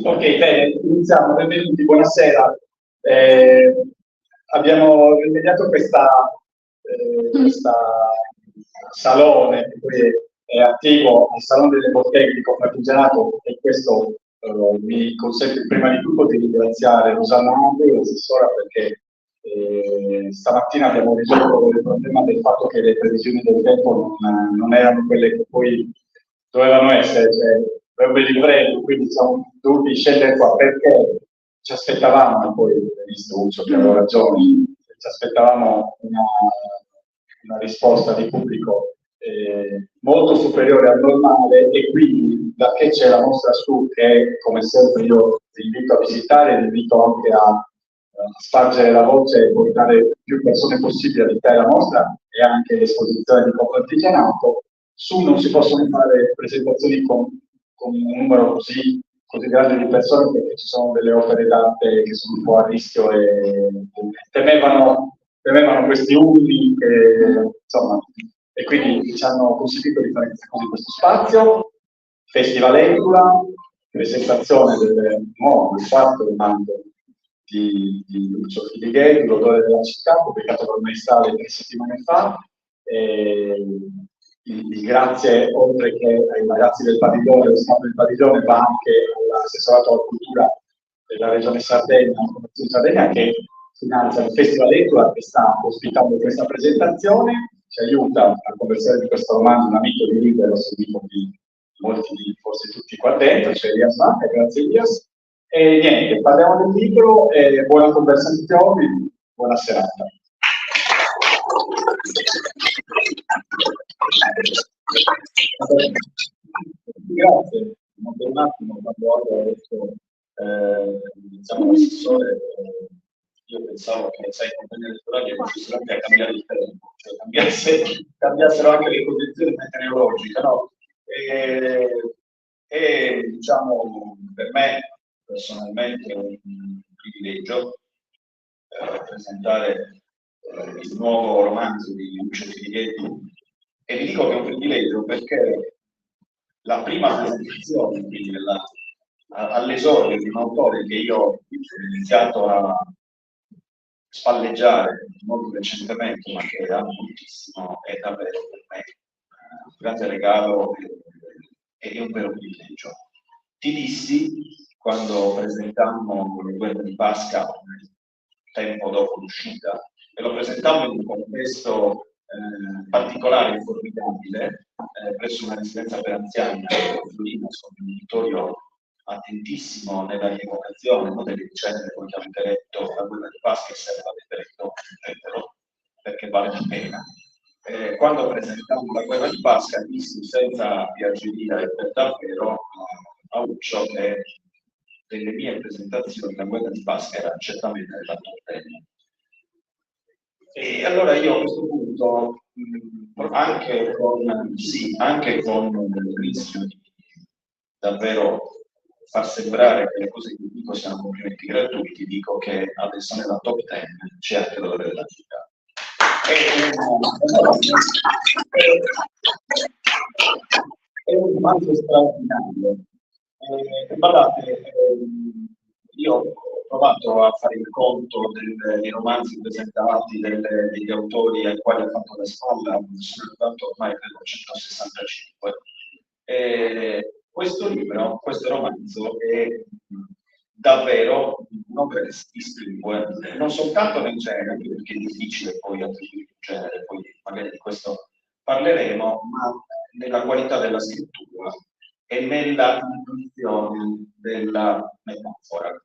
Ok, bene, iniziamo. Benvenuti, buonasera. Abbiamo rimediato questa salone che poi è attivo al Salone delle Botteghe di Confartigianato, e questo mi consente prima di tutto di ringraziare Rosanna Andri, l'assessora, perché stamattina abbiamo risolto il problema del fatto che le previsioni del tempo non erano quelle che poi dovevano essere, cioè proprio di freddo, quindi siamo dovuti scendere qua perché ci aspettavamo, e poi hai visto Uccio che avevo ragione, ci aspettavamo una risposta di pubblico molto superiore al normale, e quindi da che c'è la mostra su, che come sempre io vi invito a visitare, vi invito anche a spargere la voce e portare più persone possibili all'interno della mostra, e anche l'esposizione di Confartigianato. Su non si possono fare presentazioni con un numero così grande di persone, perché ci sono delle opere d'arte che sono un po' a rischio, e temevano questi urli, insomma, e quindi ci hanno consentito di fare questa cosa in questo spazio. Festival Edula, presentazione del quarto romanzo di Lucio Filighetti, L'odore della città, pubblicato dal Maestale 3 settimane fa. Il grazie, oltre che ai ragazzi del padiglione, lo staff del padiglione, va anche all'assessorato alla cultura della Regione Sardegna, la Fondazione Sardegna, che finanzia il Festival Edula, che sta ospitando questa presentazione. Ci aiuta a conversare di questo romanzo un amico di Libero, seguito di molti, forse tutti qua dentro, c'è Elias Manca, grazie Elias. E niente, parliamo del libro, buona conversazione, buona serata. Grazie, per un attimo quando ho detto diciamo l'assessore, io pensavo che sai compagnia elettorale fossero anche a cambiare il tempo, cioè cambiassero anche le condizioni meteorologiche, no? E diciamo per me personalmente è un privilegio presentare il nuovo romanzo di Lucio Filighetti, e vi dico che è un privilegio perché la prima presentazione, quindi all'esordio di un autore che io ho iniziato a spalleggiare molto recentemente, ma che amo moltissimo, è davvero per me un grande regalo e un vero privilegio. Ti dissi, quando presentammo Le guerre di Pasca, tempo dopo l'uscita, e lo presentammo in un contesto particolare e formidabile, presso una residenza per anziani a Torino, con un uditorio attentissimo nella rievocazione, no, delle vicende che avete letto, La guerra di Pasca, e se l'avete letto, leggetelo, perché vale la pena. Quando presentammo La guerra di Pasca, dissi senza piaggeria e per davvero a Uccio che delle mie presentazioni La guerra di Pasca era certamente nella top 10. E allora io a questo punto, anche con il rischio di davvero far sembrare che le cose che dico siano complimenti gratuiti, dico che adesso nella top 10 c'è anche L'odore della città. È un romanzo straordinario. Guardate, io ho provato a fare il conto dei romanzi presentati, degli autori ai quali ho fatto la spalla, sono arrivato ormai credo 165. Questo romanzo è davvero un'opera che si distingue non soltanto nel genere, perché è difficile poi attribuire il genere, poi magari di questo parleremo, ma nella qualità della scrittura e nella intuizione della metafora.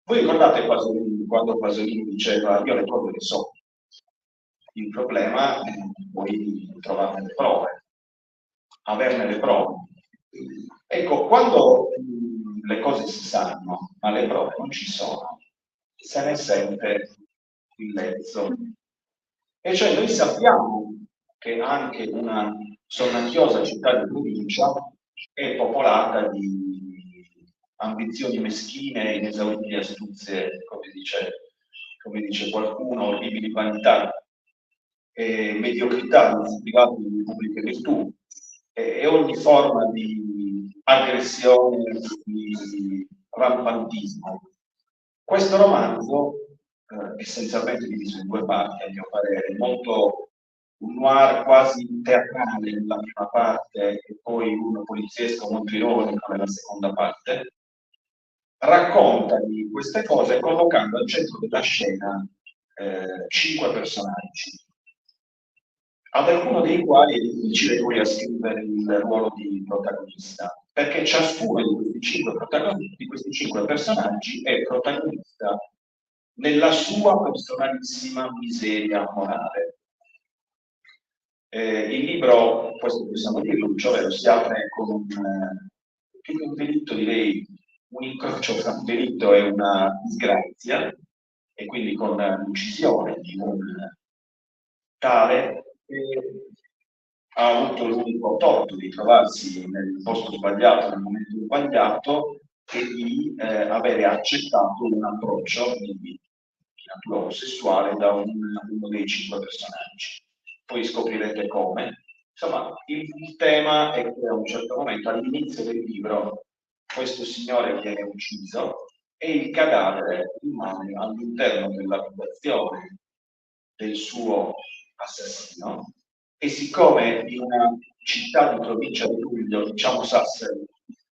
Voi ricordate quando Pasolini diceva io le cose le so, il problema è poi trovate le prove, averne le prove. Ecco, quando le cose si sanno, ma le prove non ci sono, se ne sente il lezzo. E cioè noi sappiamo che anche una sonnacchiosa città di provincia è popolata di ambizioni meschine, inesauribili astuzie, come dice qualcuno, orribili vanità, mediocrità private di pubbliche virtù, e ogni forma di aggressione, di rampantismo. Questo romanzo, essenzialmente diviso in due parti, a mio parere, molto un noir quasi teatrale nella prima parte e poi uno poliziesco molto ironico nella seconda parte, racconta di queste cose collocando al centro della scena 5 personaggi, ad alcuno dei quali è difficile poi ascrivere il ruolo di protagonista, perché ciascuno di questi 5 personaggi è protagonista nella sua personalissima miseria morale. Il libro, questo possiamo dirlo, cioè si apre con più che un delitto, direi un incrocio tra un delitto e una disgrazia, e quindi con l'uccisione di un tale che ha avuto l'unico torto di trovarsi nel posto sbagliato, nel momento sbagliato, e di avere accettato un approccio di natura omosessuale da uno dei 5 personaggi. Poi scoprirete come. Insomma, il tema è che a un certo momento, all'inizio del libro, questo signore viene ucciso e il cadavere rimane all'interno dell'abitazione del suo assassino, e siccome in una città di provincia di Luglio, diciamo Sassari,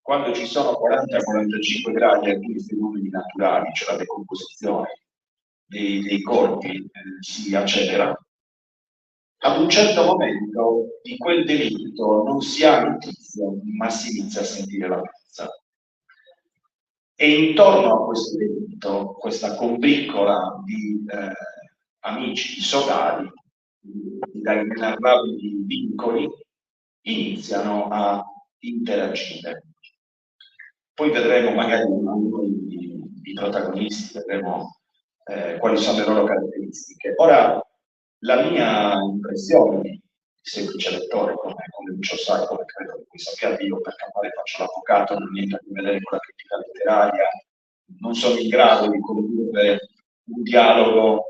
quando ci sono 40-45 gradi alcuni fenomeni naturali, cioè la decomposizione dei corpi si accelera, ad un certo momento di quel delitto non si ha notizia, ma si inizia a sentire la puzza. E intorno a questo delitto, questa combriccola di amici, di sodali, dai inenarrabili vincoli, iniziano a interagire. Poi vedremo magari uno di protagonisti, vedremo quali sono le loro caratteristiche. Ora, la mia impressione di semplice lettore, come Lucio sai, come credo che voi sappiate, io per campare faccio l'avvocato, non ho niente a che vedere con la critica letteraria, non sono in grado di condurre un dialogo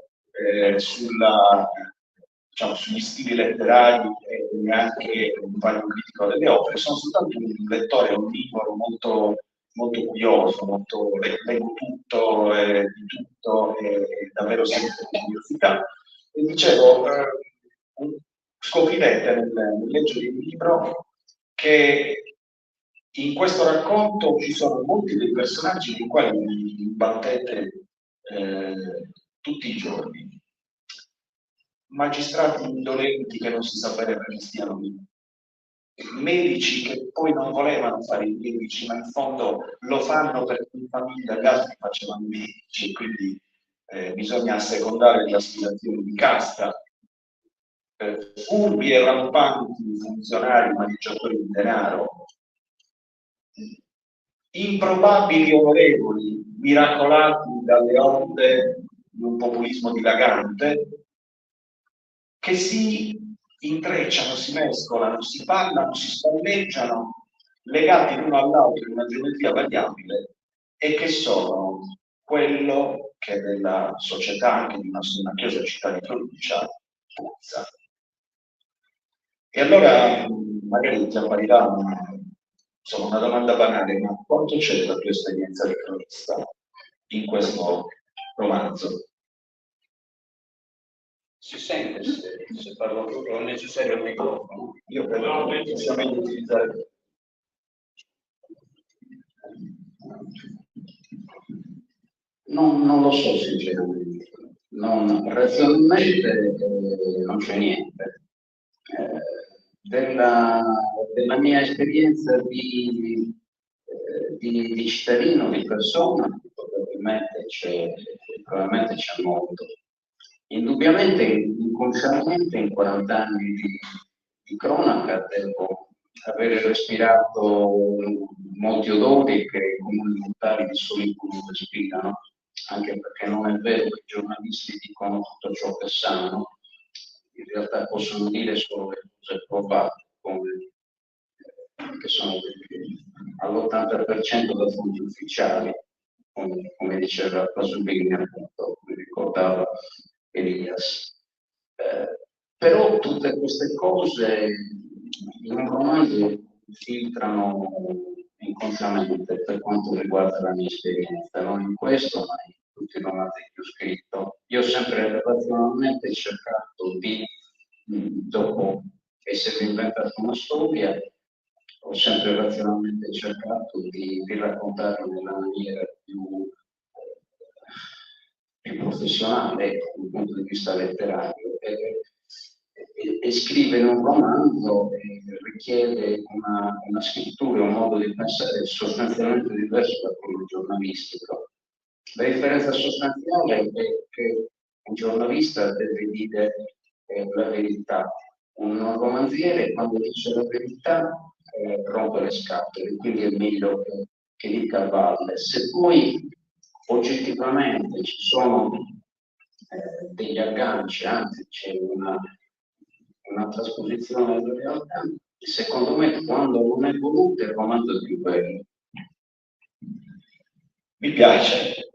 diciamo, sugli stili letterari e neanche un vaglio critico delle opere, sono soltanto un lettore onnivoro molto, molto curioso, leggo tutto, di tutto, e davvero sempre con curiosità. E dicevo, scoprirete nel leggere il libro che in questo racconto ci sono molti dei personaggi con i quali vi battete tutti i giorni. Magistrati indolenti che non si sa bene perché stiano lì, medici che poi non volevano fare i medici, ma in fondo lo fanno perché in famiglia gli altri facevano i medici e quindi bisogna assecondare le aspirazioni di casta. Furbi e rampanti funzionari maneggiatori di denaro, improbabili onorevoli miracolati dalle onde di un populismo dilagante, che si intrecciano, si mescolano, si parlano, si spalleggiano, legati l'uno all'altro in una geometria variabile, e che sono quello che nella società anche di una sonnacchiosa città di provincia puzza. E allora magari ti apparirà una domanda banale, ma quanto c'è della tua esperienza di cronista in questo romanzo? Si sente se parlo proprio, non è necessario il microfono. Io credo che sia meglio utilizzare. Non lo so sinceramente, razionalmente non c'è niente. Della mia esperienza di cittadino, di persona, probabilmente c'è molto. Indubbiamente, inconsciamente, in 40 anni di cronaca devo avere respirato molti odori che i comuni mortali di solito non respirano, anche perché non è vero che i giornalisti dicono tutto ciò che sanno, in realtà possono dire solo le cose probate, che sono all'80% da fonti ufficiali, come diceva Pasolini, appunto, come ricordava Elias. Però tutte queste cose in un romanzo filtrano inconsciamente per quanto riguarda la mia esperienza, non in questo, ma in tutti i romanzi che ho scritto. Io ho sempre razionalmente cercato di, dopo essere inventato una storia, ho sempre razionalmente cercato di raccontarla nella maniera più professionale dal punto di vista letterario. E scrivere un romanzo richiede una scrittura, un modo di pensare sostanzialmente diverso da quello giornalistico. La differenza sostanziale è che un giornalista deve dire la verità. Un romanziere, quando dice la verità, rompe le scatole, quindi è meglio che dica a valle. Se poi oggettivamente ci sono degli agganci, anzi c'è una trasposizione della realtà, secondo me quando non è voluto il romanzo è più bello. Mi piace.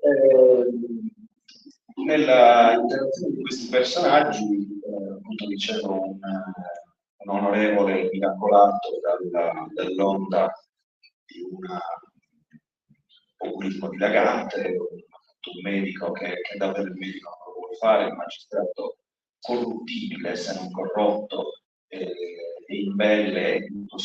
Nella interazione di questi personaggi, appunto dicevo, un onorevole miracolato dall'onda di un populismo dilagante, un medico che davvero il medico non lo vuole fare, un magistrato corruttibile se non corrotto e imbelle e tutto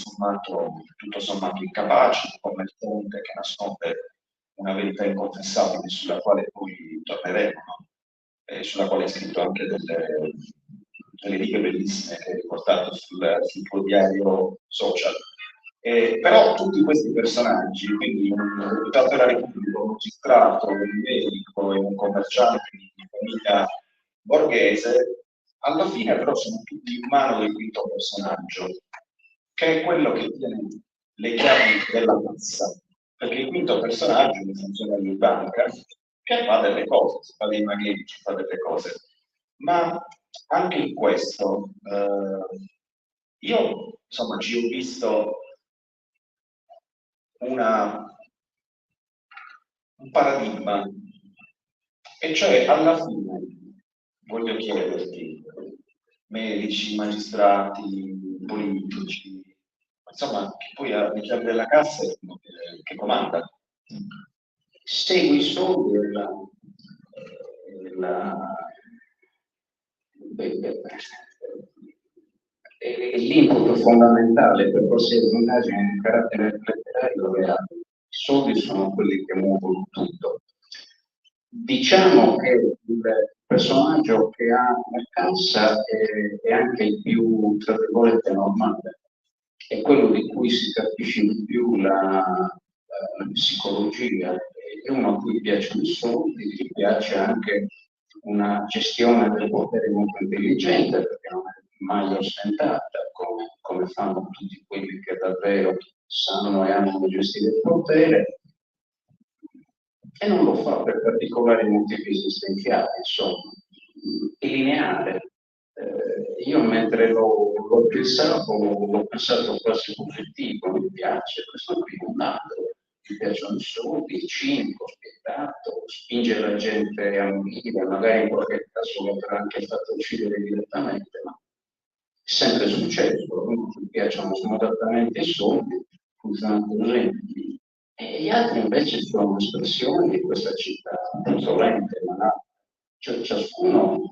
sommato incapace, un commettente che nasconde una verità inconfessabile sulla quale poi torneremo, no? Sulla quale hai scritto anche delle righe bellissime che hai riportato sul tuo diario social. Però tutti questi personaggi, quindi un deputato della Repubblica, un magistrato, un medico e un commerciante di famiglia borghese, alla fine però sono tutti in mano del quinto personaggio, che è quello che tiene le chiavi della massa, perché il quinto personaggio è un funzionario di banca che fa delle cose, fa dei magheggi, fa delle cose, ma anche in questo io insomma ci ho visto un paradigma, e cioè alla fine voglio chiederti, medici, magistrati, politici, insomma, che poi alle chiavi della cassa è che comanda. Segui i soldi l'input fondamentale per qualsiasi indagine di carattere letterario è i soldi sono quelli che muovono tutto. Diciamo che il personaggio che ha la cassa è anche il più, tra virgolette, normale, è quello di cui si capisce di più la psicologia, è uno a cui piacciono i soldi, gli piace anche una gestione del potere molto intelligente, perché non è mai ostentata, come fanno tutti quelli che davvero sanno e amano gestire il potere, e non lo fa per particolari motivi esistenziali, insomma, è lineare. Io mentre l'ho pensato, l'ho pensato quasi positivo, mi piace, questo qui è un altro, mi piacciono i soldi, il cinico, spietato, spinge la gente a morire, magari in qualche caso l'avrà anche fatto uccidere direttamente, ma è sempre successo, mi piacciono smodatamente i soldi, funzionano così. E gli altri invece sono espressioni di questa città insolente, ma ciascuno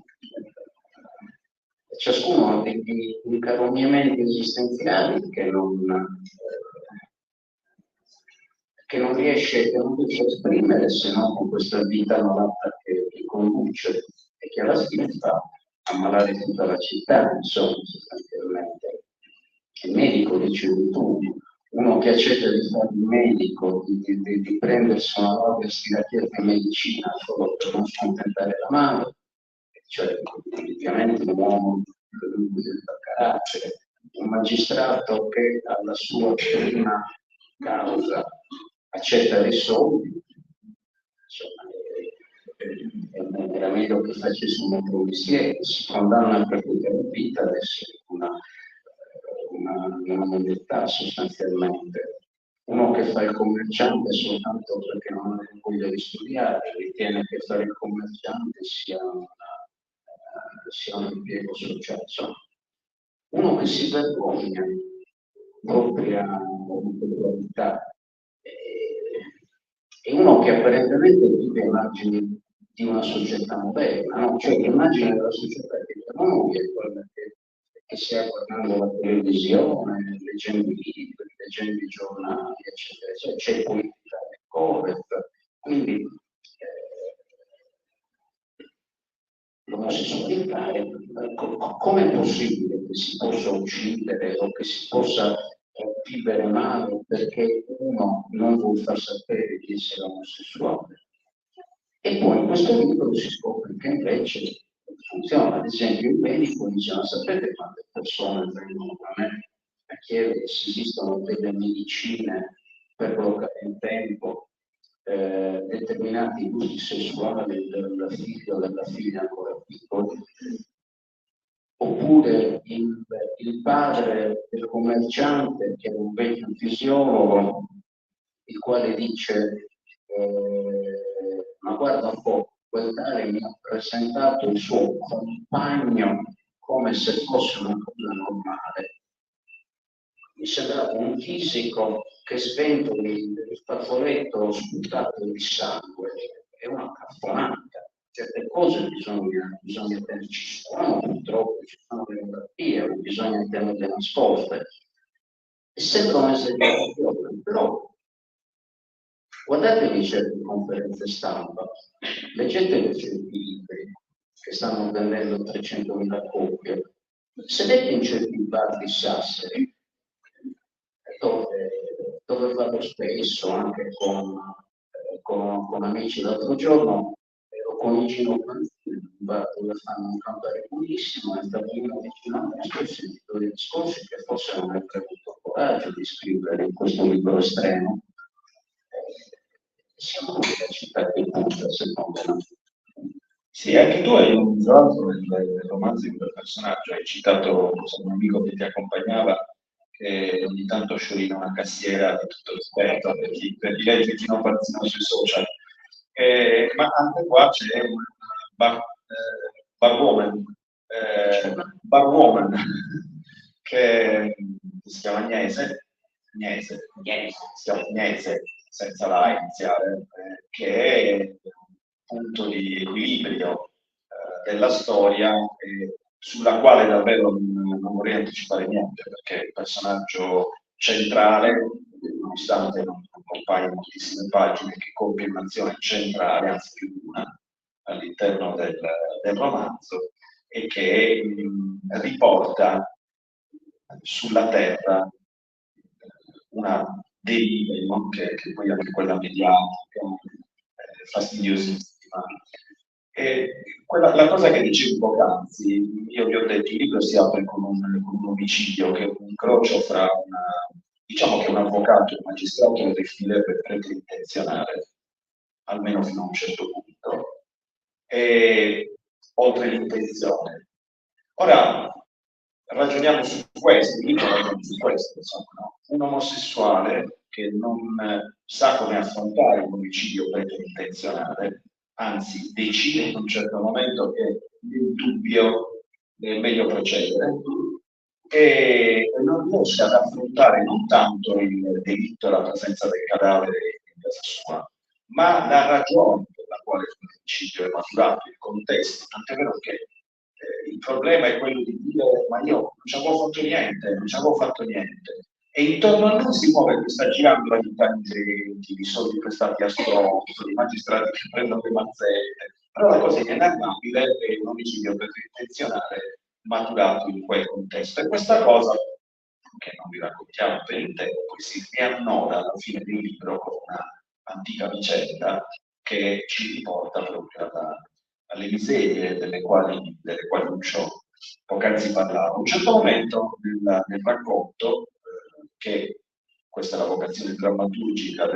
ha degli incarognamenti esistenziali che non riesce a esprimere se non con questa vita malata che conduce e che alla fine fa ammalare tutta la città, insomma, sostanzialmente. Il medico, dicevi tu, uno che accetta di fare il medico, di prendersi una laurea stiracchiata in medicina solo per non scontentare la madre, cioè ovviamente un uomo del carattere, un magistrato che alla sua prima causa accetta dei soldi, insomma, era meglio che facesse un altro mestiere, si condanna per tutta la vita ad essere una modalità sostanzialmente. Uno che fa il commerciante soltanto perché non ha voglia di studiare, ritiene che fare il commerciante sia un impiego sociale. uno che si vergogna propria omosessualità, e uno che apparentemente vive immagini di una società moderna, no? Cioè l'immagine della società che abbiamo noi è quella che si è guardando la televisione, leggendo i libri, leggendo i giornali, eccetera, eccetera. C'è politica correct, quindi l'omosessualità, come è possibile che si possa uccidere o che si possa vivere male perché uno non vuole far sapere di essere omosessuale? E poi in questo libro si scopre che invece funziona. Ad esempio in medico dicono: sapete quante persone vengono da me a chiedere se esistono delle medicine per bloccare in tempo determinati gusti sessuali del figlio o della figlia ancora piccoli, oppure il padre del commerciante che è un vecchio fisiologo, il quale dice ma guarda un po', quel tale mi ha presentato il suo compagno come se fosse una cosa normale. Mi sembrava un fisico che sventoli il fazzoletto sputato di sangue, è una caffonata. Certe cose bisogna tenerci suono, purtroppo ci sono le terapie, bisogna tenerle nascoste. E sembrano essere di però guardatevi certe conferenze stampa, leggetevi certi libri che stanno vendendo 300.000 copie, sedete in certi bar di Sassari, dove vado spesso anche con amici. L'altro giorno ero con Gino Panzini, un bar dove fanno un campare buonissimo, e stavo vicino a me, ho sentito dei discorsi che forse non avrebbe avuto il coraggio di scrivere in questo libro estremo. Siamo una città che punta, secondo me. Sì, anche tu hai usato nel romanzo di quel personaggio, hai citato un amico che ti accompagnava, che ogni tanto sciorina una cassiera di tutto rispetto per chi legge Gino Parzino sui social. Ma anche qua c'è un barwoman che si chiama Agnese, si chiama Agnese senza la iniziale, che è un punto di equilibrio della storia sulla quale davvero non vorrei anticipare niente, perché il personaggio centrale, nonostante non compaia in moltissime pagine, che compie un'azione centrale, anzi più di una, all'interno del romanzo, e che riporta sulla Terra una deriva, che poi anche quella mediatica, fastidiosissima. La cosa che dicevo poc'anzi, io vi ho detto, il libro si apre con un omicidio che è un incrocio fra diciamo che un avvocato e un magistrato lo definirebbe preterintenzionale, almeno fino a un certo punto, e oltre l'intenzione. Ora, ragioniamo su questo, insomma, no? Un omosessuale che non sa come affrontare un omicidio preterintenzionale, anzi decide in un certo momento che nel dubbio è meglio procedere, e non riesce ad affrontare non tanto il delitto e la presenza del cadavere in casa sua, ma la ragione per la quale l'omicidio è maturato, il contesto, tant'è vero che il problema è quello di dire ma io non ci avevo fatto niente, non ci avevo fatto niente. E intorno a noi si muove questa girando di tangenti, di soldi prestati a stronzo, di magistrati che prendono le mazzette. Però la cosa inenarrabile è un omicidio preterintenzionale maturato in quel contesto. E questa cosa, che non vi raccontiamo per intero, poi si riannoda alla fine del libro con una antica vicenda che ci riporta proprio alle miserie delle quali Lucio poc'anzi parlava. A un certo momento nel racconto, che questa è la vocazione drammaturgica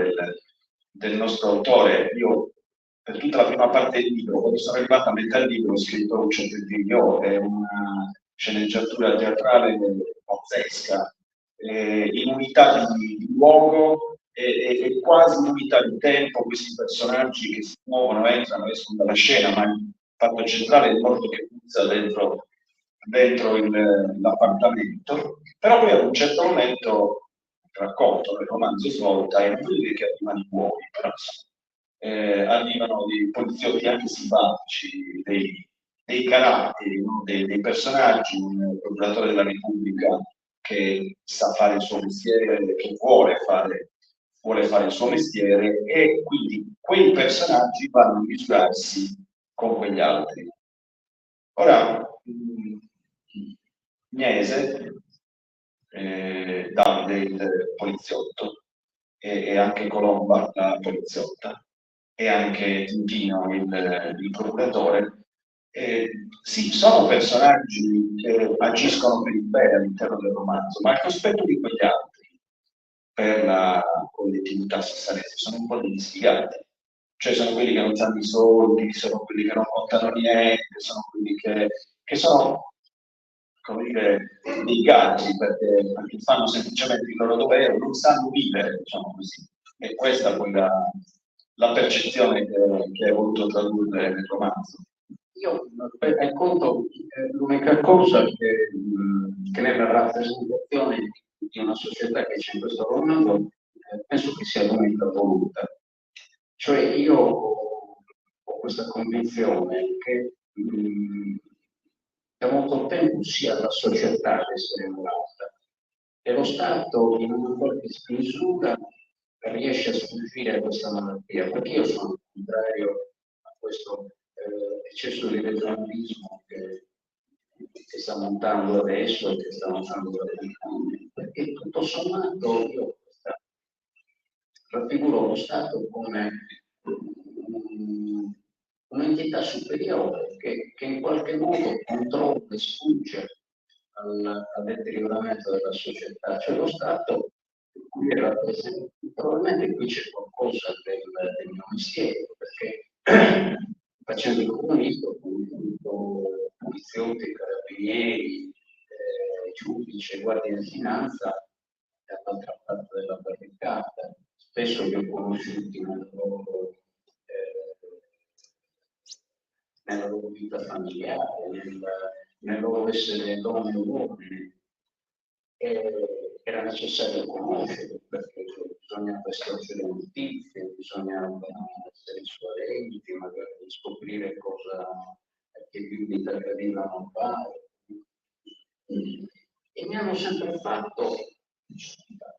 del nostro autore, io per tutta la prima parte del libro, quando sono arrivata a metà del libro, ho scritto Lucio Pedriglio, è una sceneggiatura teatrale pazzesca, in unità di luogo e quasi in unità di tempo, questi personaggi che si muovono, entrano, escono dalla scena, ma il fatto centrale è il morto che puzza dentro dentro l'appartamento, però poi ad un certo momento il racconto del romanzo svolta e non vuol dire che arrivano i buoni, però arrivano dei poliziotti anche simpatici, dei caratteri, no? dei personaggi, un procuratore della Repubblica che sa fare il suo mestiere, che vuole fare il suo mestiere, e quindi quei personaggi vanno a misurarsi con quegli altri. Ora, Gnese, Davide il poliziotto, e anche Colomba la poliziotta, e anche Tintino il procuratore, sì, sono personaggi che agiscono per il bene all'interno del romanzo, ma al cospetto di quegli altri, per la collettività sassanese, sono un po' degli sfigati. Cioè sono quelli che non hanno i soldi, sono quelli che non contano niente, sono quelli che sono, come dire, dei gatti perché fanno semplicemente il loro dovere, non sanno vivere, diciamo così. E questa è poi la percezione che hai voluto tradurre nel romanzo. Io, per conto, l'unica cosa che nella rappresentazione di una società che c'è in questo romanzo, penso che sia l'unica voluta. Cioè io ho questa convinzione che da molto tempo sia la società ad essere malata e lo Stato in una qualche misura riesce a sfuggire a questa malattia, perché io sono contrario a questo eccesso di regionalismo che sta montando adesso e che sta montando da anni, perché tutto sommato io raffiguro lo Stato come un'entità superiore che in qualche modo controlla e sfugge al deterioramento della società. Cioè lo Stato qui rappresenta, probabilmente qui c'è qualcosa del mio mestiere, perché facendo il comunista ho conosciuto poliziotti, carabinieri, giudici, guardie di finanza dall'altra parte della barricata. Spesso li ho conosciuti nella loro vita familiare, nel loro essere donne e uomini. Era necessario conoscerli perché bisogna prestarci le notizie, bisogna essere suadenti, magari scoprire che vita arrivano a fare. E mi hanno sempre fatto,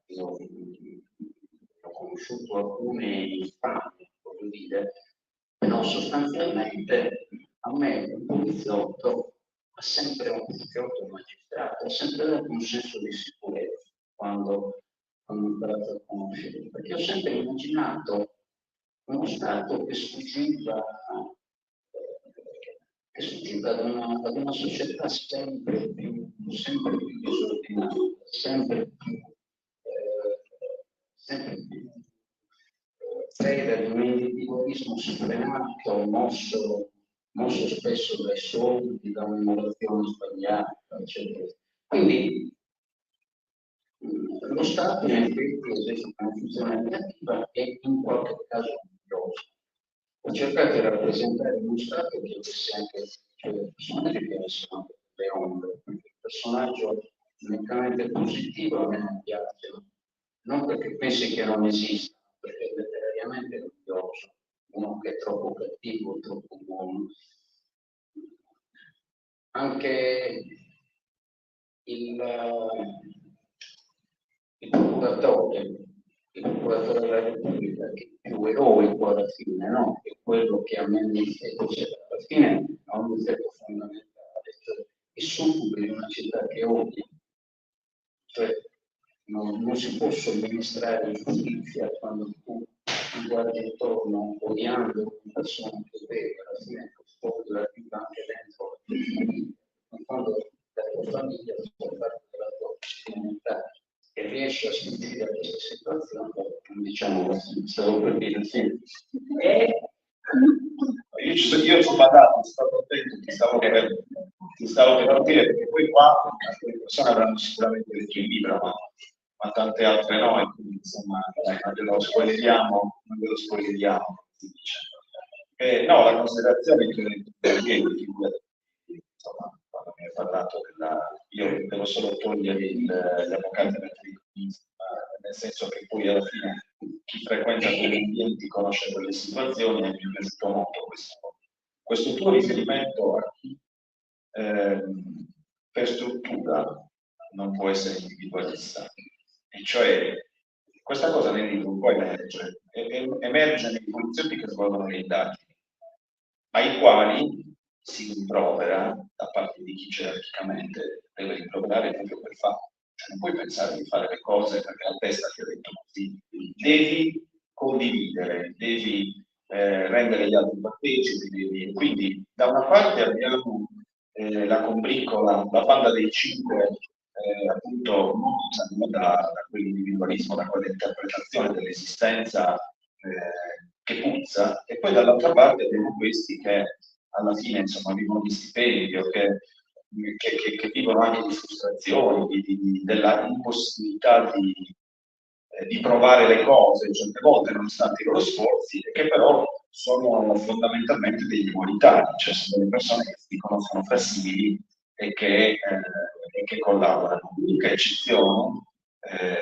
io ho conosciuto alcune in Spagna, voglio dire, però sostanzialmente a me un poliziotto ha sempre un poliziotto, un magistrato, ha sempre dato un senso di sicurezza quando ho imparato a conoscere, perché ho sempre immaginato uno Stato che sfuggiva ad una società sempre più disordinata, sempre più preda di un individualismo sfrenato, mosso spesso dai soldi, da un'innovazione sbagliata, eccetera. Quindi lo Stato in effetti esercita una funzione negativa e in qualche caso odiosa. Ho cercato di rappresentare uno Stato che avesse anche dei personaggi che avessero anche le ombre, perché il personaggio unicamente positivo a me non piace, non perché pensi che non esista, perché letterariamente è odioso, uno che è troppo cattivo, troppo buono. Anche il procuratore della Repubblica, che è più eroico alla fine, no? È quello che a me alla fine ha un difetto fondamentale, cioè è succube di una città che odia, cioè non si può somministrare giustizia quando tu ti guardi intorno odiando una persona che vede, alla fine sposti la vita anche dentro la tua famiglia, quando la tua famiglia fa parte della tua comunità e riesci a sfuggire a questa situazione, diciamo così, stavo per dire sì. Io sono badato, sono contento, ti stavo per dire, perché poi qua alcune persone avranno sicuramente letto il libro, ma tante altre no, e quindi insomma non glielo spoileriamo, si dice. No, la considerazione che insomma, parlato io devo solo togliere gli avvocati del tribunalismo, nel senso che poi alla fine chi frequenta quegli ambienti conosce quelle situazioni e mi è piaciuto molto questo tuo riferimento a chi per struttura non può essere individualista, e cioè questa cosa nel libro un po' emerge nei poliziotti che svolgono le indagini, ai quali si rimprovera da parte di chi gerarchicamente deve rimproverare proprio per fatto. Cioè, non puoi pensare di fare le cose perché la testa ti ha detto così, devi condividere, devi rendere gli altri partecipi, quindi da una parte abbiamo la combriccola, la banda dei cinque, appunto mossa da quell'individualismo, da quell'interpretazione dell'esistenza che puzza, e poi dall'altra parte abbiamo questi che alla fine insomma vivono di stipendio, che vivono anche di frustrazioni, della impossibilità di provare le cose certe volte nonostante i loro sforzi, e che però sono fondamentalmente degli umanitari, cioè sono delle persone che si conoscono fra simili e che collaborano. L'unica eccezione,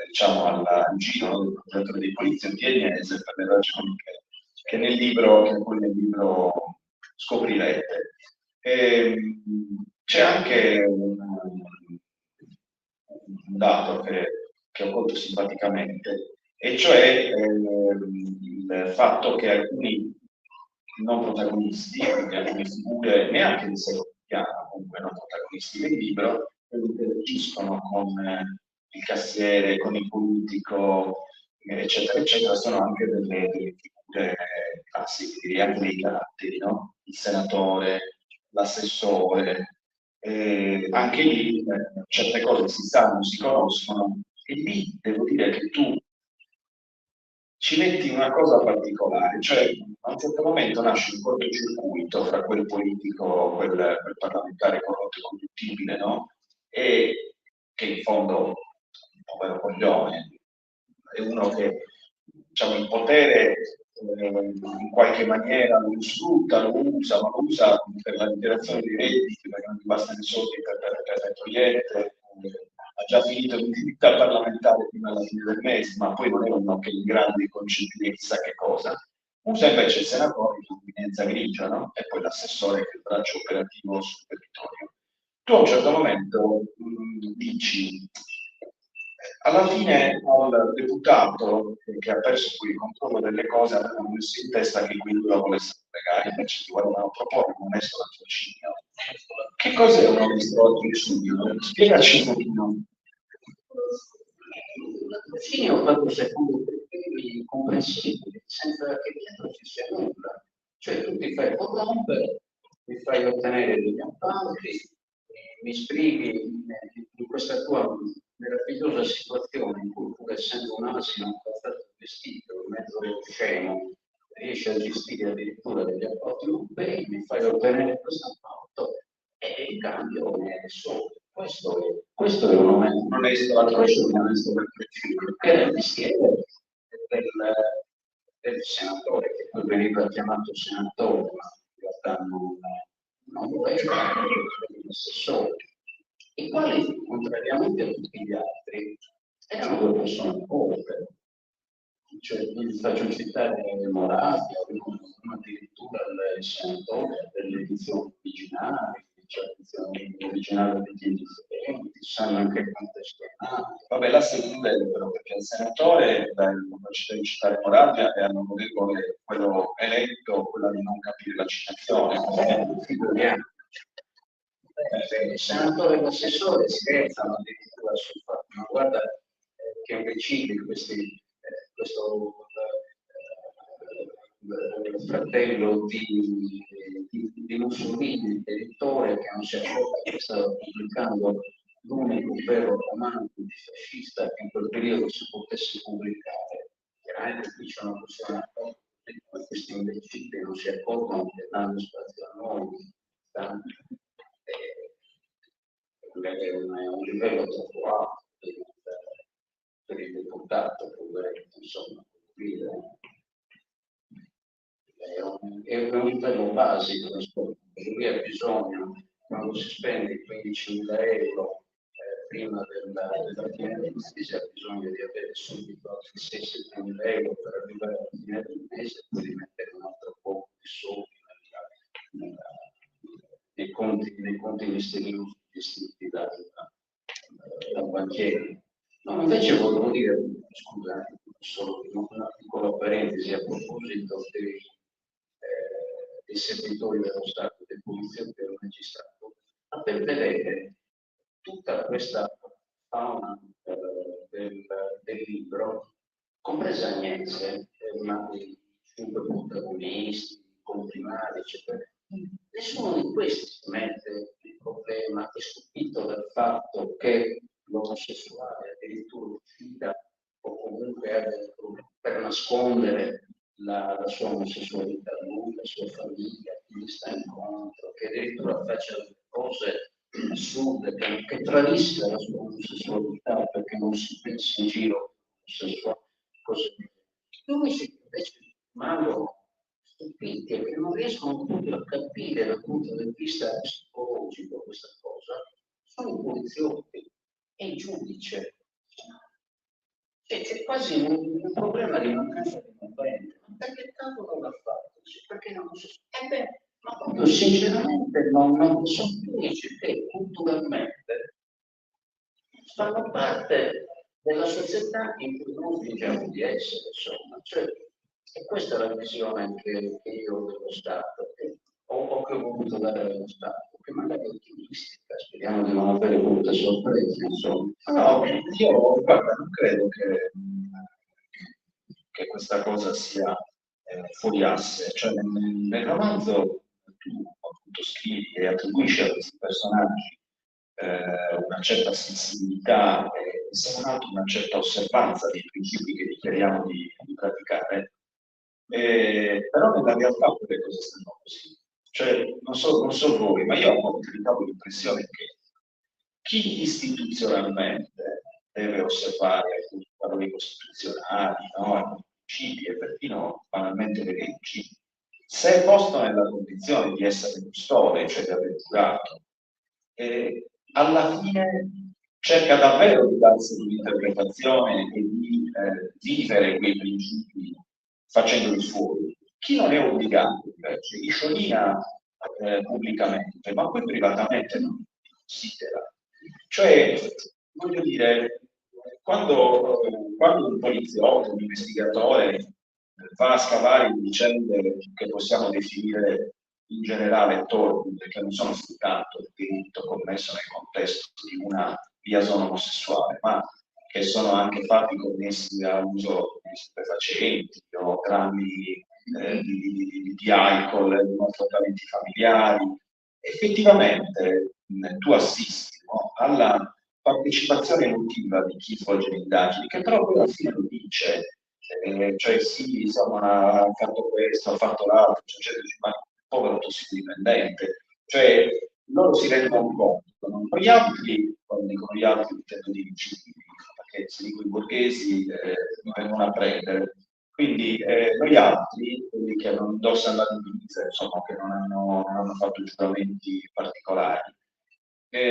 diciamo, al giro del progetto dei poliziotti Agnese, per le ragioni che poi nel libro scoprirete. C'è anche un dato che ho colto simpaticamente, e cioè il fatto che alcuni non protagonisti, quindi alcune figure neanche di secondo piano, comunque non protagonisti del libro, interagiscono con il cassiere, con il politico, eccetera, eccetera, sono anche delle figure classiche, direi anche dei caratteri, no? Il senatore, l'assessore, anche lì certe cose si sanno, si conoscono, e lì devo dire che tu ci metti una cosa particolare, cioè a un certo momento nasce un cortocircuito fra quel politico, quel parlamentare corrotto e corruttibile, no? E che in fondo è un povero coglione, è uno che, diciamo, il potere in qualche maniera lo sfrutta, lo usa, ma lo usa per la liberazione dei redditi, perché non gli bastano i soldi per le togliette, ha già finito l'attività parlamentare fino alla fine del mese, ma poi non è uno che in grande concetti chissà che cosa. Usa invece il senatore di convenienza grigia, no? E poi l'assessore che è il braccio operativo sul territorio. Tu a un certo momento dici, alla fine al deputato che ha perso qui il controllo delle cose avevano messo in testa che quindi lo volessero pregare, invece ti volevano proporre un onesto latrocinio. Che cos'è un onesto latrocinio? Spiegaci un pochino. Il latrocinio proprio secondo criteri comprensibili, senza che dietro ci sia nulla. Cioè tu ti fai corrompere, mi fai ottenere degli appalti, mi sbrighi in questa tua meravigliosa situazione in cui, pur essendo un asino abbastanza vestito, mezzo scemo, riesci a gestire addirittura degli apporti europei, mi fai ottenere questo apporto e in cambio ne è solo. Questo è un onesto latrocinio, che è il mestiere del senatore, che poi veniva chiamato senatore, ma in realtà non lo era, l'assessore, i quali, contrariamente a tutti gli altri, erano due persone povere. Cioè, vi faccio citare Moravia, uno addirittura il senatore delle edizioni originali, cioè edizioni originali degli indifferenti, sanno anche quanto è stonato. Vabbè, là si conclude però, perché il senatore, come ci devi citare Moravia, è all'onorevole quello eletto, quella di non capire la citazione. Figuriamo. Il senatore e l'assessore scherzano addirittura sul fatto, ma guarda che imbecilli questo fratello di Mussolini, il editore che non si accorge che stava pubblicando l'unico vero romanzo antifascista che in quel periodo si potesse pubblicare. Chiaramente qui c'è una questione come questi imbecilli non si accorgono che danno spazio a noi, è un livello troppo alto per il deputato, insomma, è un livello basico, perché lui ha bisogno quando si spende 15.000 euro prima della fine del mese, ha bisogno di avere subito altri 6.000 euro per arrivare alla fine del mese e poi mettere un altro po' di soldi nei conti misteriosi gestiti dal banchiere. No, invece volevo dire, scusa, solo una piccola parentesi a proposito dei servitori dello Stato, dei poliziotti e del magistrato, a ben vedere tutta questa fauna del libro, compresa Agnese, una dei 5 protagonisti, comprimari, eccetera. Nessuno di questi mette il problema, è stupito dal fatto che l'omosessuale addirittura uccida o comunque ha dei problemi per nascondere la sua omosessualità, lui, la sua famiglia, chi gli sta incontro, che addirittura faccia delle cose assurde, che tradisca la sua omosessualità perché non si pensa in giro omosessuale, così. Gli unici invece rimangono stupiti e che non riescono proprio a capire dal punto di vista psicologico questa cosa sono i poliziotti e il giudice. C'è quasi un problema di mancanza di comprendere. Ma perché cavolo l'ha fatto? Perché non lo so. Ma proprio sinceramente non sono unici che culturalmente fanno parte della società in cui noi fingiamo di essere, insomma. Cioè, e questa è la visione che io ho dello Stato, o che ho voluto dare dello Stato, che magari è ottimistica, speriamo di non avere molte sorprese, insomma. No, io guarda, non credo che questa cosa sia fuori asse, cioè nel romanzo tu appunto scrivi e attribuisci a questi personaggi una certa sensibilità e se non altro una certa osservanza dei principi che dichiariamo di praticare, però nella realtà le cose stanno così. Cioè, non so voi, ma io a volte ho l'impressione che chi istituzionalmente deve osservare alcuni valori costituzionali, no? Alcuni principi e perfino banalmente le leggi, se è posto nella condizione di essere custode, cioè di aver giurato, alla fine cerca davvero di darsi un'interpretazione e di vivere quei principi facendoli fuori. Chi non è obbligato invece sciolina pubblicamente, ma poi privatamente non considera. Cioè, voglio dire, quando un poliziotto, un investigatore va a scavare in vicende che possiamo definire in generale torpide, che non sono soltanto il diritto commesso nel contesto di una liaison omosessuale, ma che sono anche fatti connessi all'uso di stupefacenti o drammi di alcol, di maltrattamenti familiari. Effettivamente tu assisti, no, alla partecipazione emotiva di chi svolge le indagini, che però poi alla fine lo dice, cioè sì, insomma, ha fatto questo, ha fatto l'altro, cioè, ma povero tossicodipendente, cioè loro si rendono conto, no? Poi gli altri, quando dicono gli altri, intendo di vicini, perché se dico i borghesi mi vengono a prendere. Quindi noi altri, quelli che non indossano la divisa, insomma, che non hanno fatto giuramenti particolari,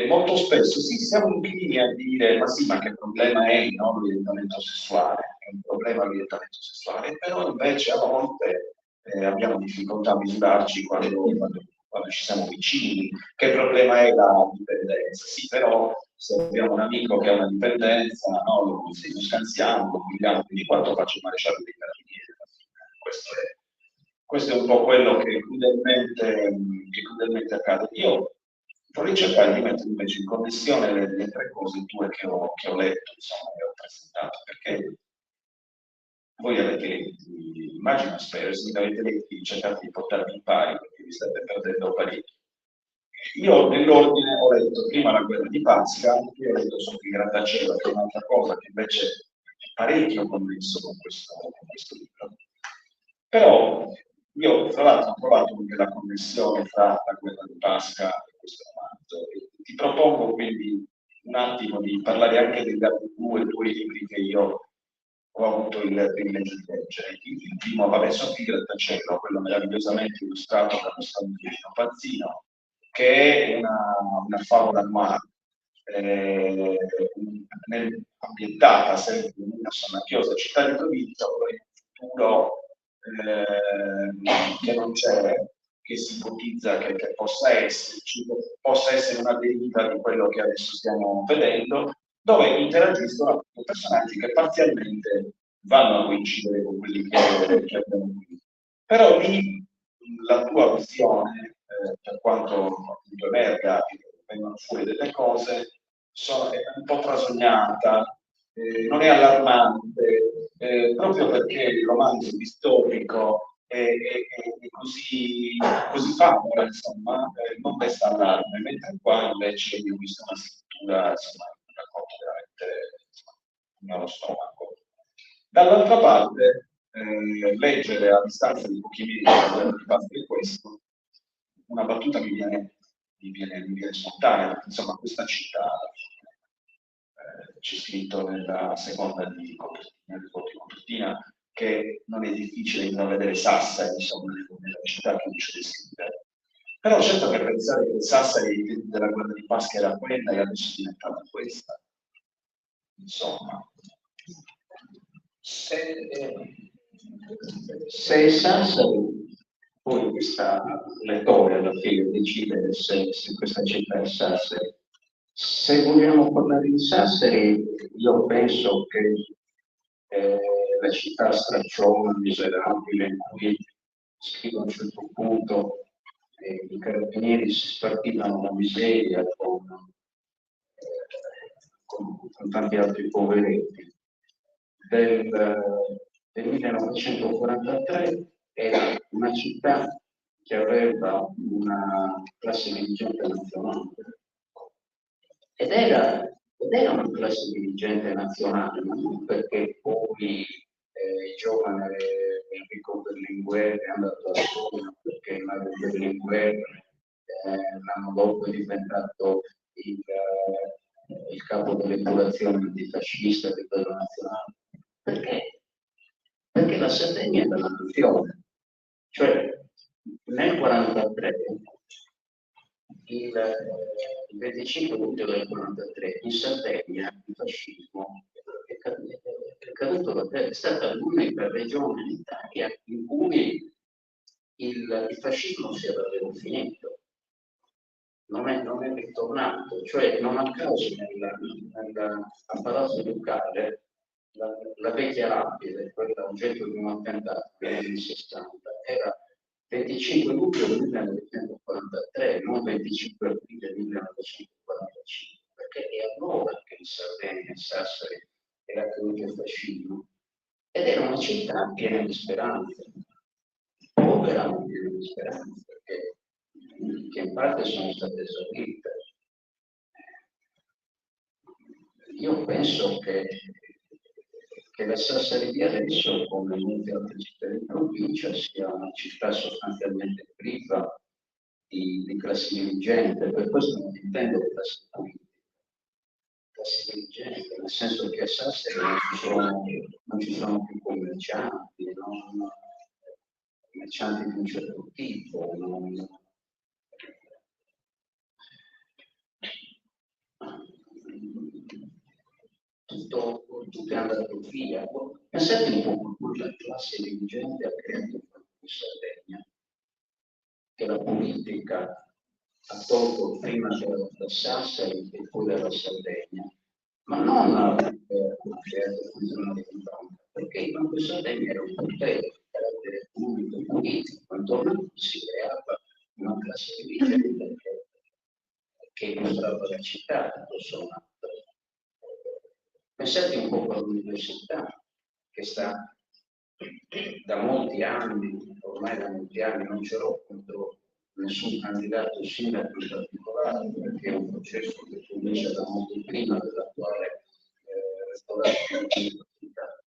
molto spesso sì, siamo inclini a dire ma sì, ma che problema è no, l'orientamento sessuale? È un problema l'orientamento sessuale, però invece a volte abbiamo difficoltà a misurarci quando ci siamo vicini. Che problema è la dipendenza? Sì, però se abbiamo un amico che ha una dipendenza, no, lo scansiamo, lo guidiamo, quindi quanto faccio il maresciallo dei carabinieri? Questo è un po' quello che crudelmente accade. Io vorrei cercare di mettere invece in connessione le tre cose tue che ho letto, insomma, che ho presentato, perché voi avete letto, immagino, spero, se avete letto, cercate di portarvi in pari, perché vi state perdendo parecchio. Io nell'ordine ho letto prima la guerra di Pasca, poi ho letto sotto il grattacielo, che è un'altra cosa che invece è parecchio connesso con questo libro. Però io tra l'altro ho trovato anche la connessione tra la guerra di Pasca e questo romanzo. E ti propongo quindi un attimo di parlare anche degli altri due libri che io ho avuto il privilegio di leggere. Il primo, vabbè, sotto il grattacielo, quello meravigliosamente illustrato da Gustavo Pazzino, che è una favola annuale, ambientata sempre in una sonnacchiosa città di provincia, poi in un futuro che non c'è, che si ipotizza che possa essere una deriva di quello che adesso stiamo vedendo, dove interagiscono appunto personaggi che parzialmente vanno a coincidere con quelli che abbiamo qui. Però lì la tua visione, per quanto appunto emerga che vengono fuori delle cose, è un po' trasognata, non è allarmante, proprio perché il romanzo distopico è così favola, insomma, non desta allarme, mentre qua invece io ho visto una scrittura, insomma, un racconto veramente, insomma, nello stomaco. Dall'altra parte, leggere a distanza di pochi mesi di parte di questo, una battuta mi viene spontanea, perché insomma questa città, c'è scritto nella seconda di copertina, che non è difficile intravedere Sassari, insomma, nella città che dice descrivere. Però certo che pensare che Sassari della guerra di Pasqua era quella e adesso è diventata questa, insomma. Se Sassari, poi sta lettore alla fine decide se questa città è Sassari. Se vogliamo parlare di Sassari, io penso che la città stracciona, miserabile, in cui scrivo a un certo punto i carabinieri si spartivano la miseria con tanti altri poveretti. Del 1943 era una città che aveva una classe dirigente nazionale ed era una classe dirigente nazionale, ma non perché poi il giovane Enrico Berlinguer è andato a scuola, perché Mario Berlinguer l'anno dopo è diventato il capo dell'epurazione antifascista del livello nazionale. Perché? Perché la Sardegna è della nazione. Cioè, nel 1943, il 25 luglio del 1943, in Sardegna il fascismo è caduto, è stata l'unica regione in Italia in cui il fascismo si era davvero finito. Non è ritornato, cioè non a caso a Palazzo Ducale la vecchia lapide, quella oggetto di un attentato negli anni 60, era 25 luglio 1943, non 25 aprile 1945, perché è allora che in Sardegna, in Sassari, era caduto il fascismo. Ed era una città piena di speranze, povera ma piena di speranze, perché che in parte sono state esaurite. Io penso che la Sassari di adesso, come molte altre città di provincia, sia una città sostanzialmente priva di classe dirigente, per questo non intendo classe politica, classe dirigente, nel senso che a Sassari non ci sono più commercianti, commercianti di un certo tipo, tutto è andato via. Pensate un po' a quella classe dirigente ha creato in Sardegna, che la politica ha tolto prima da Sassari e poi dalla Sardegna, ma non ha creato funzionari di banca, perché il Banco di Sardegna era un potere di carattere pubblico e politico, quantomeno si creava una classe dirigente che illustrava la città, tutto sommato. Pensate un po' all'università, che sta da molti anni, ormai da molti anni, non ce l'ho contro nessun candidato sindaco in particolare, perché è un processo che comincia da molto prima dell'attuale restaurazione dell'università.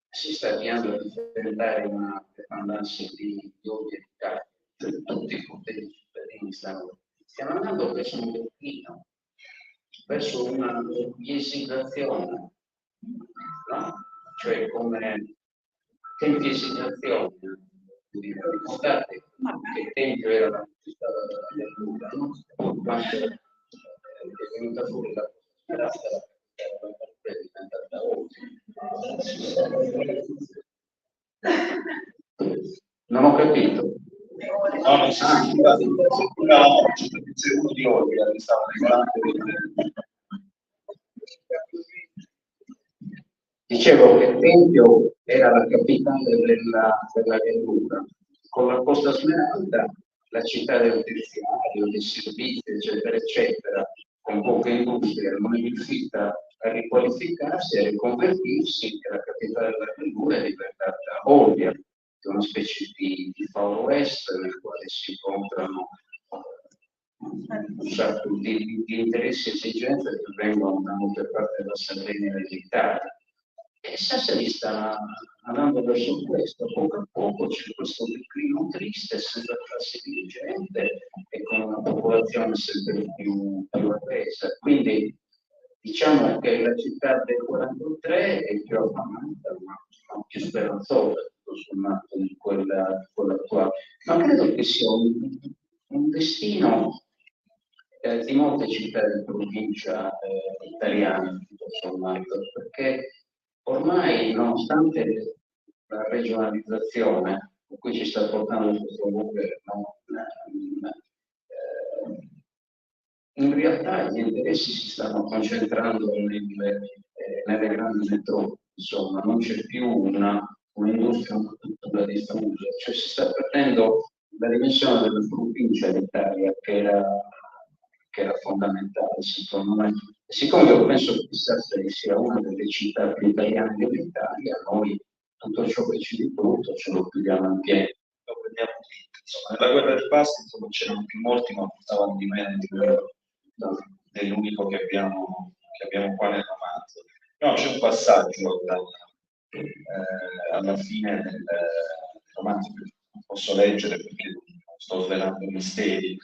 Si sta avviando a diventare una dependance di ovvie di cioè tutti i poteri cittadini stiamo andando verso un declino, verso una biesitazione, no? Cioè come che biesitazione? Ricordate Ma che tempio era la città del Buddha, no? Quando è venuta fuori la speranza, è diventata non ho capito. No, non si sentiva la uno di Olbia che stava regolando. Dicevo che il Tempio era la capitale della Liguria, con la Costa Smeralda, la città del terziario, dei servizi, eccetera, eccetera, con poca industria, non è riuscita a riqualificarsi e a riconvertirsi, e la capitale della Liguria è diventata Olbia, che è una specie di Far West nel quale si incontrano un sacco di interessi e esigenze che vengono da molte parti della Sardegna e dell'Italia. E Sassari sta andando verso questo, poco a poco c'è questo declino triste, senza classe dirigente e con una popolazione sempre più attesa. Quindi diciamo che la città del 43 è più affamata, ma più speranzosa, tutto sommato, di quella attuale. Ma credo che sia un destino di molte città di provincia italiane, tutto sommato, perché ormai, nonostante la regionalizzazione a cui ci sta portando questo governo, in realtà gli interessi si stanno concentrando nelle grandi metropoli, insomma, non c'è più un'industria, una cultura diffusa, cioè si sta perdendo la dimensione della provincia in Italia che era fondamentale, secondo me. Siccome io penso che Sassari sia una delle città più italiane dell'Italia, noi tutto ciò che ci è brutto ce lo pigliamo in pieno. Lo prendiamo tutti. Insomma, nella guerra di Pasti c'erano più morti, ma portavano di meno dell'unico che abbiamo qua nel romanzo. No, c'è un passaggio alla fine del romanzo che non posso leggere perché sto svelando i misteri.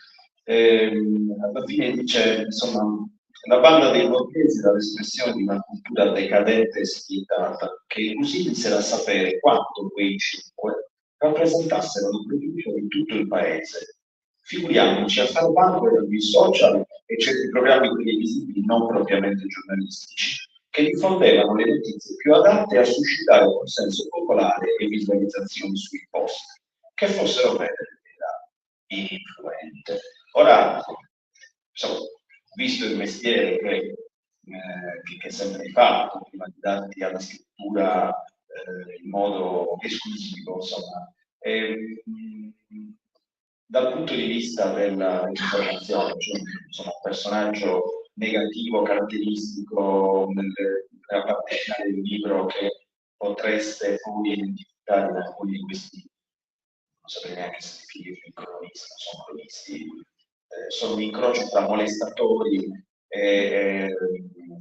Alla fine dice, insomma, la banda dei borghesi era l'espressione di una cultura decadente e spietata, che inutile a sapere quanto quei cinque rappresentassero la provincia di tutto il paese. Figuriamoci, a far banco erano i social e certi programmi televisivi non propriamente giornalistici, che diffondevano le notizie più adatte a suscitare consenso popolare e visualizzazioni sui post, che fossero vere e influente. Ora, insomma, visto il mestiere che sempre hai fatto, prima di darti alla scrittura in modo esclusivo, insomma, dal punto di vista dell'informazione, cioè, insomma, un personaggio negativo, caratteristico nella parte finale del libro che potreste poi identificare da alcuni di questi, non saprei neanche se definirli cronisti, non sono cronisti, sono un incrocio tra molestatori e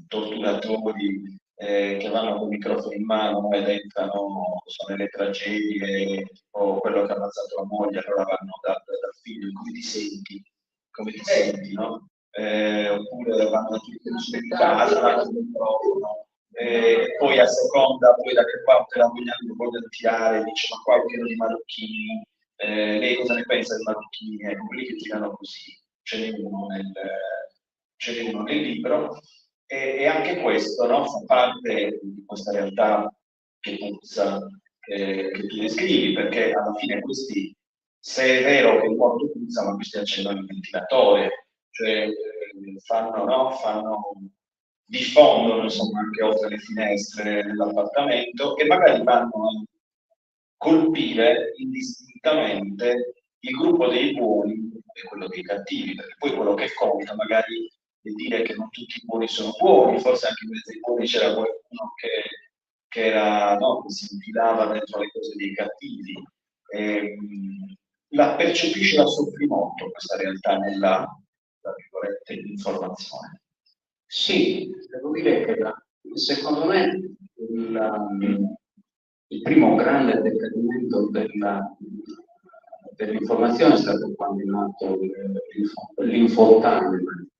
torturatori che vanno con il microfono in mano ed entrano nelle tragedie, o quello che ha ammazzato la moglie, allora vanno dal figlio, come ti senti, no? Oppure vanno tutti in casa, vanno con il microfono, poi a seconda, poi da che parte la vogliono tirare, dice ma qua è pieno di marocchini, lei cosa ne pensa dei marocchini? Ecco, quelli che girano così, ce n'è uno nel libro, e anche questo, no, fa parte di questa realtà che puzza, che tu descrivi, perché alla fine questi, se è vero che il morto puzza, ma questi accendono il ventilatore, cioè diffondono insomma anche oltre le finestre dell'appartamento e magari vanno a colpire indistintamente il gruppo dei buoni e quello dei cattivi, perché poi quello che conta magari è dire che non tutti i buoni sono buoni, forse anche in mezzo ai buoni c'era qualcuno che era, no, che si infilava dentro le cose dei cattivi. La percepisce da soffrimento questa realtà nella, tra virgolette, informazione. Sì, devo dire che secondo me il primo grande decadimento dell'informazione è stato quando è nato l'infotainment,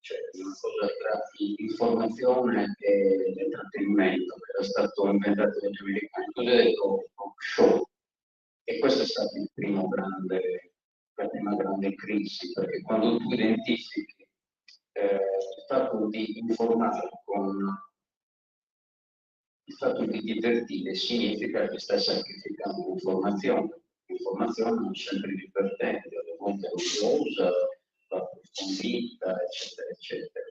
cioè una cosa tra informazione e intrattenimento, che era stato inventato dagli americani, il cosiddetto talk show. E questo è stato il primo la prima grande crisi, perché quando tu identifichi il fatto di informare con il fatto di divertire significa che stai sacrificando l'informazione. L'informazione non è sempre divertente, alle volte noiosa, approfondita, eccetera, eccetera.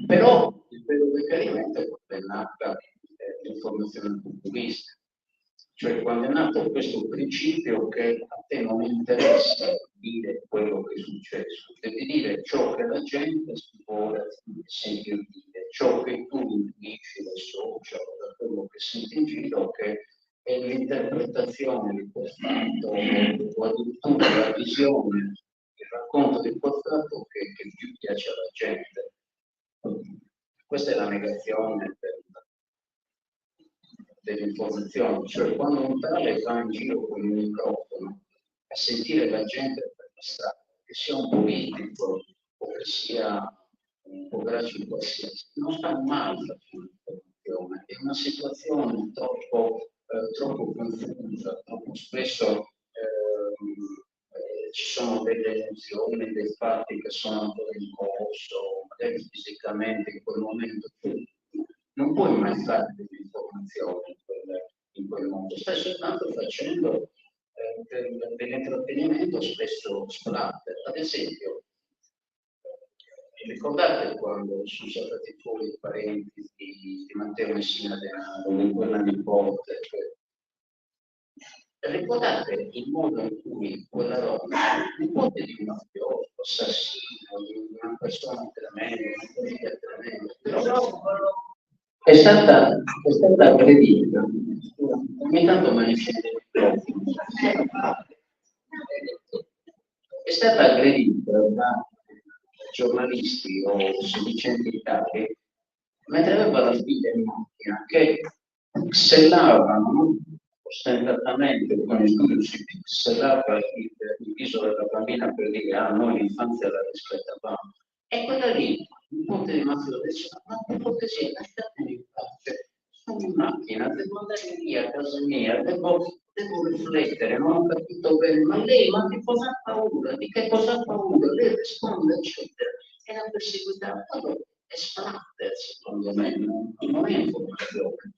Però il vero decadimento è quando è nata l'informazione populista, cioè quando è nato questo principio che a te non interessa dire quello che è successo, devi dire ciò che la gente si vuole sentir dire, ciò che tu intuisci dai social, da quello che senti in giro, che è l'interpretazione di quel fatto o addirittura la visione, il racconto di quel fatto che più piace alla gente. Questa è la negazione dell'informazione, cioè quando un tale va in giro con il microfono a sentire la gente per la strada, che sia un politico o che sia un poveraccio qualsiasi, non sta mai facendo informazione, è una situazione troppo confusa, troppo spesso ci sono delle emozioni, dei fatti che sono ancora in corso, magari fisicamente in quel momento. Non puoi mai fare delle informazioni in quel mondo, stai soltanto facendo dell'intrattenimento spesso splatter. Ad esempio, ricordate quando sono saltati fuori i parenti di Matteo Messina Denaro, di quella nipote? Ricordate il modo in cui quella donna, nipote di un mafioso, assassino, di una persona tremenda, una famiglia tremenda, però è stata aggredita. Ogni tanto me ne scende il microfono. È stata aggredita da giornalisti o sedicenti tali mentre aveva la figlia in macchina che sellavano ostentatamente con il studio si sellava il viso della bambina per dire noi l'infanzia la rispettavamo. E quella lì, il ponte di Matteo diceva, ma per cortesia, lasciatemi in pace, sono in macchina, devo andare via a casa mia, devo riflettere, non ho capito bene, ma lei, ma che cosa ha paura? Di che cosa ha paura? Lei risponde, eccetera. E la perseguità, allora, è splatter, secondo me, non è informazione.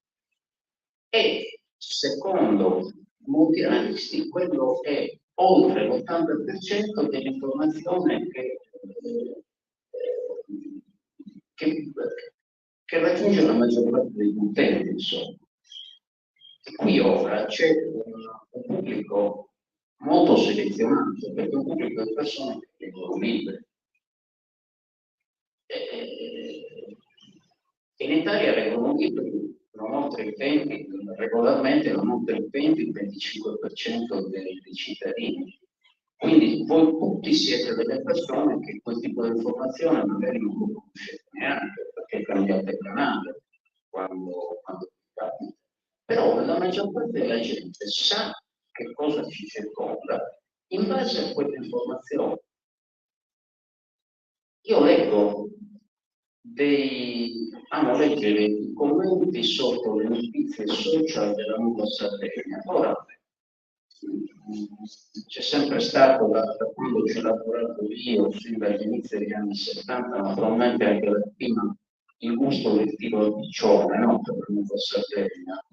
E secondo molti analisti, quello è oltre l'80% dell'informazione che raggiunge la maggior parte degli utenti, insomma. E qui ora c'è un pubblico molto selezionato, perché è un pubblico di persone che vengono libere. In Italia vengono liberi non oltre il 20, regolarmente non oltre il 20-25% dei cittadini. Quindi voi tutti siete delle persone che quel tipo di informazione magari non lo conoscete neanche, perché cambiate canale quando capita. Però la maggior parte della gente sa che cosa ci circonda in base a quelle informazioni. Io leggo amo leggere i commenti sotto le notizie social della Nuova Sardegna. Ora, c'è sempre stato, da quando ci ho lavorato io, fin dall'inizio degli anni 70, naturalmente anche da prima, il gusto del tiro di Cione, no? Per la Nuova Sardegna.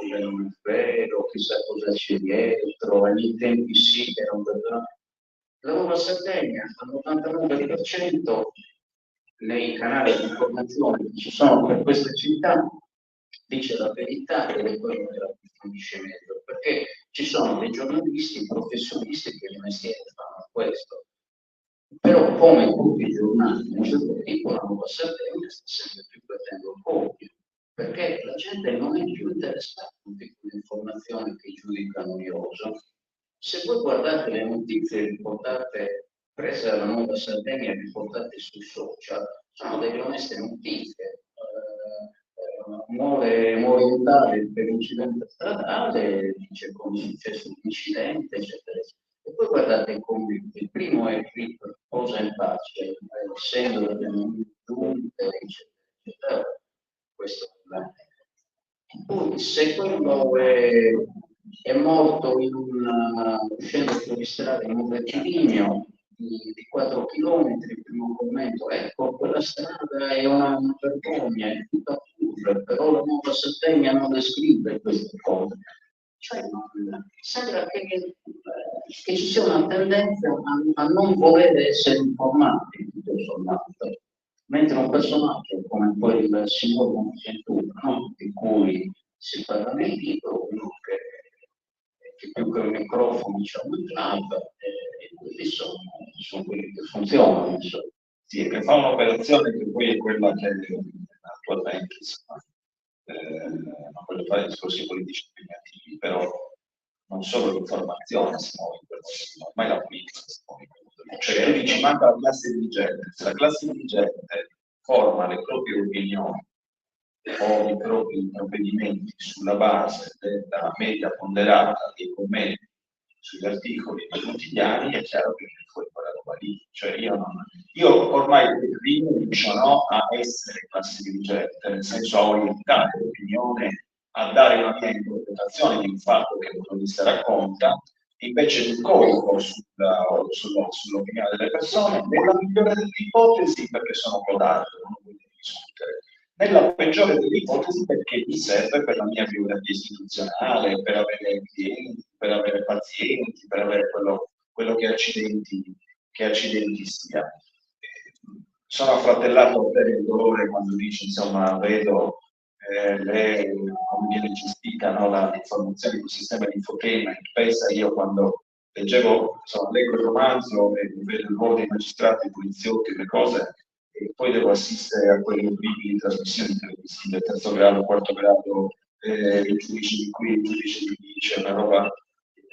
Non è vero, chissà cosa c'è dietro, agli tempi sì che era un vero. La Nuova Sardegna all'89% nei canali di informazione che ci sono per questa città dice la verità ed è quello che la approfondisce meglio, perché ci sono dei giornalisti professionisti che di mestiere fanno questo. Però come tutti i giornali di un certo tipo, la Nuova Sardegna sta sempre più perdendo colpi, perché la gente non è più interessata a un tipo di informazione che giudica noioso. Se voi guardate le notizie riportate, prese dalla Nuova Sardegna e riportate sui social, sono delle oneste notizie. Muore orientale per incidente stradale, dice come è successo un incidente, eccetera, eccetera. E poi guardate i commenti. Il primo è qui per posa in pace, essendo delle giunte, eccetera, eccetera. Questo è Poi se quello è morto uscendo fuori strada in un rettilineo di 4 chilometri, il primo commento, ecco, quella strada è una vergogna, è tutta pure, però la nuova Sardegna non descrive queste cose. Cioè, sembra che ci sia una tendenza a non voler essere informati, tutto sommato. Mentre un personaggio come quel signor Monteventura, no? Di cui si parla nel libro, uno che più che un microfono c'è un club, e quelli sono quelli che funzionano. Insomma. Sì, che fa un'operazione che poi è quella che attualmente, insomma, non voglio fare discorsi politici impegnativi, però non solo l'informazione si muove in quel modo, ormai la politica si muove in quel modo. Cioè tu dici manca la classe dirigente, se la classe dirigente forma le proprie opinioni o i propri provvedimenti sulla base della media ponderata dei commenti sugli articoli dei quotidiani, è chiaro che viene fuori quella roba lì. Cioè io ormai rinuncio, no, a essere classe dirigente, nel senso a orientare l'opinione, a dare una mia interpretazione di un fatto che il giornalista racconta, invece mi corico sull'opinione delle persone, nella migliore delle ipotesi perché sono codardo, non voglio discutere, nella peggiore delle ipotesi perché mi serve per la mia biografia istituzionale, per avere clienti, per avere pazienti, per avere quello che accidenti sia. Sono affratellato per il dolore quando dice, insomma, vedo come viene gestita, no, l'informazione del sistema di infotainment. Pensa, io quando leggo il romanzo e vedo il ruolo dei magistrati, dei poliziotti, le cose, e poi devo assistere a quelle orribili trasmissioni televisive, terzo grado, quarto grado, il giudice di qui, il giudice di lì, c'è una roba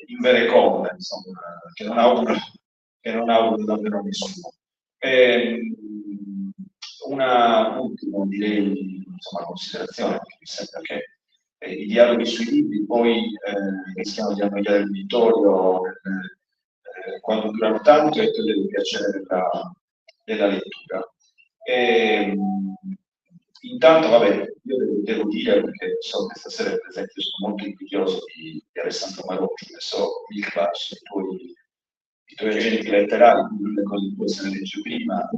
invereconda, insomma, che non auguro davvero a nessuno. Una ultima, direi, insomma, considerazione, perché mi sembra che i dialoghi sui libri poi rischiano di annoiare l'uditorio quando durano tanto e togliere il piacere della lettura. Intanto, vabbè, io devo dire, perché so che stasera per esempio sono molto invidioso di Alessandro Marocchi, che so il clash, i tuoi agenti letterari, le cose che poi se ne legge prima,